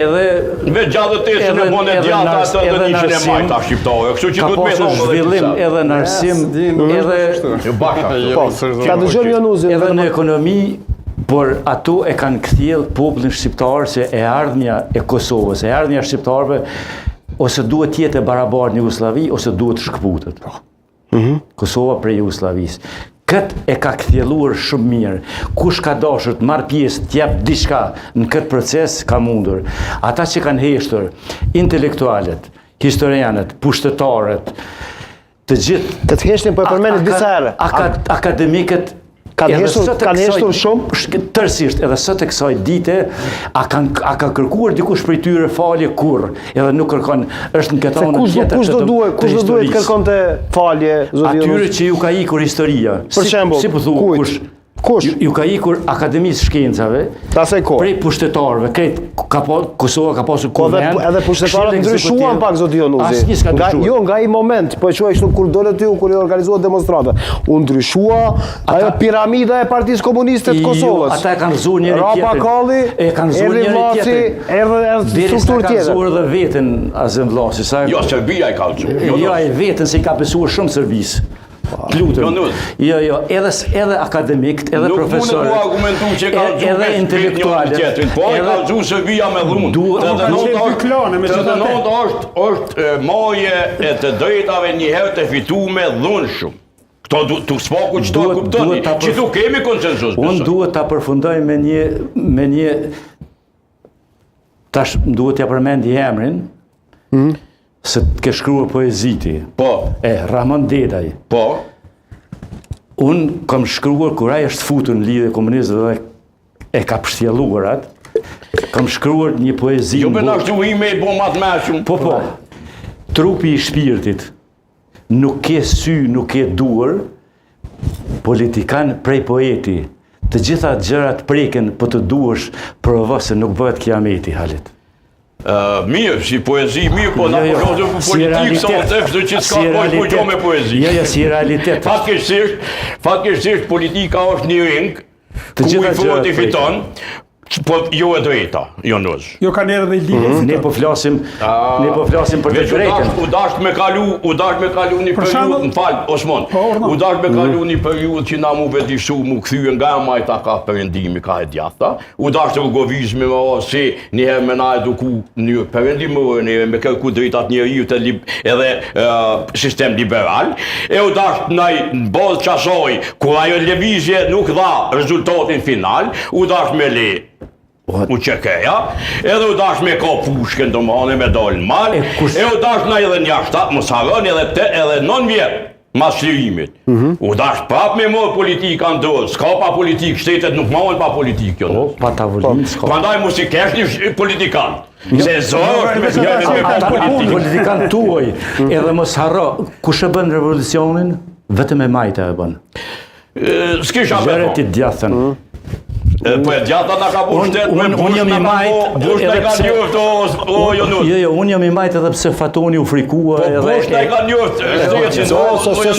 Me gjallëtesën e bone gjata atë dhe nishin e majta shqiptare. Kështu që duhet me thonë zhvillim edhe në arsim, edhe në ekonomi, por ato e kanë kthjell popullin shqiptar se e ardhmja e Kosovës, e ardhmja e shqiptarëve ose duhet të jetë e barabartë në Jugosllavi ose duhet të shkëputet. Kosova prej Jugosllavisë. Këtë e ka kthjelluar shumë mirë. Kush ka dashur të marrë pjesë, të jap diçka në këtë proces, ka mundur. Ata që kanë heshtur, intelektualet, historianët, pushtetarët, të gjithë... Të heshtin për përmenit disa herë. Akademikët, kanë heshtur shumë? Tërësisht, edhe sot e kësaj dite, a ka kërkuar dikush prej tyre falje kur, edhe nuk kërkon, është në këtë anën tjetër të historisë. Kush do duhet kërkon të falje, zoti Jonuzi? Atyre që ju ka ikur historia. Për shembull, si po thuaj, kush? Ju ka ikur Akademisë Shkencave, prej pushtetarëve, Kosova ka pasur konvent. Edhe pushtetarët ndryshuan pak, zoti Jonuzi. Asnjë s'ka ndryshuar. Jo, nga ai moment, po e quaj kështu kur dolët ty, kur i organizuat demonstrata. U ndryshua ajo piramida e Partisë Komuniste të Kosovës. Ata e kanë zuar njëri tjetrin. Rapa Kalli, e kanë zuar njëri tjetrin. Erdhë strukturë tjetër. Kanë zuar edhe veten Azem Vllasi. Jo, Serbia i ka zuar. Jo, ai veten se i ka besuar shumë Serbisë. Lutem. Jo, edhe akademikët, edhe profesorët. Nuk mund të argumentu që ka edhe intelektualët. Po e ka zuar Serbia me dhunë. Është marrje e të drejtave njëherë të fituar dhunë shumë. Këto tu s'paku që do kuptoni, që tu kemi konsensus. Unë duhet ta përfundoj me një tash duhet t'ja përmendi emrin. Se të ke shkruar poeziti. Po. Rahman Dedaj. Po. Unë kam shkruar, kur ai është futur në lidhje komuniste dhe e ka pështjelluar atë, kam shkruar një poezi. Jo me nashtu ime i bo matë meshum. Po. Trupi i shpirtit, nuk ke sy, nuk ke duar, politikan prej poeti. Të gjitha gjërat preken, po të duash, provo se nuk bëhet kiameti, Halit. Mirë, si poezi, mirë, po në përgjozëm për politikë, sa në tefë që s'ka pojgjo me poezi. Jo, si realitet. Fatkesisht, politika është një ring, ku i fort i fiton, po jo e drejta, Jonuzi. Jo ka njerë dhe i lidhë. Ne po flasim për të drejtën. U dasht me kalu një periudhë, më falë, Osman, u dasht me kalu një periudhë që na mu vedishu, mu këthyë nga majta ka përendimi, ka e djatha, u dasht rëgovizmi me si njëherë me na eduku një përendimërë, njëherë me kërku drejtat njeriut edhe sistem liberal, e u dasht në bazë qasoj, kur ajo levizje nuk dha rezultatin final, u dasht me le u qekeja, edhe u dash me ka pushken të mëhane me dalë mal, e u dash na edhe një ashtat, më sarën edhe 9 vjetë mas shlirimit. U dash prap me morë politika ndërë, s'ka pa politikë, shtetet nuk marën pa politikë, jo. Pa tavolinë, s'ka. Prandaj mu si kesh një politikan, se zorë me politikë. Politikan tuaj, edhe mos harro, kush e bën revolucionin, vetëm e majta e bën. S'kisha me Gjëret i djathën. Po e gjata nga ka bu shtetë me bush nga ka njërtë, o Jonuzi. Jo, unë jam i majtë edhe pse Fatoni u frikua. Po bush nga ka njërtë,